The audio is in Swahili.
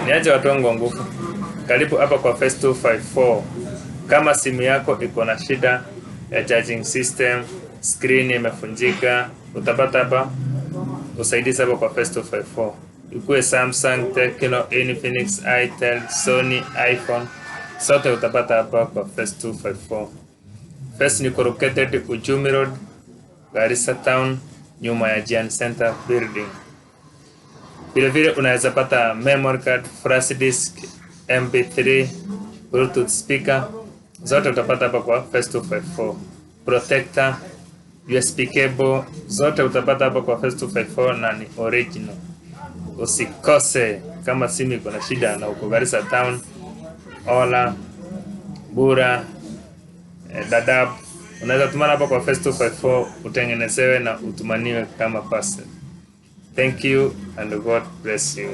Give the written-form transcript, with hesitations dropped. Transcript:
Niaje watu wangu nguvu. Karibu hapa kwa Face 254. Kama simu yako iko na shida ya charging system, screen imefunjika, utapata hapa usaidizi hapa kwa Face 254. Ikuwe Samsung, Tecno, Infinix, Itel, Sony, iPhone, sote utapata hapa kwa Face 254. Face ni located Uchumi Road, Garissa Town, nyuma ya Giant Center Building. Vile unaweza pata memory card, flash disk, MP3, Bluetooth speaker, zote utapata hapa kwa Face 254. Protector, USB cable, zote utapata hapa kwa Face 254 na ni original. Usikose kama simu iko na shida na uko Garissa Town, Ola, Bura, Dadaab, unaweza tumana hapa kwa Face 254 utengenezewe na utumaniwe kama parcel. Thank you and God bless you.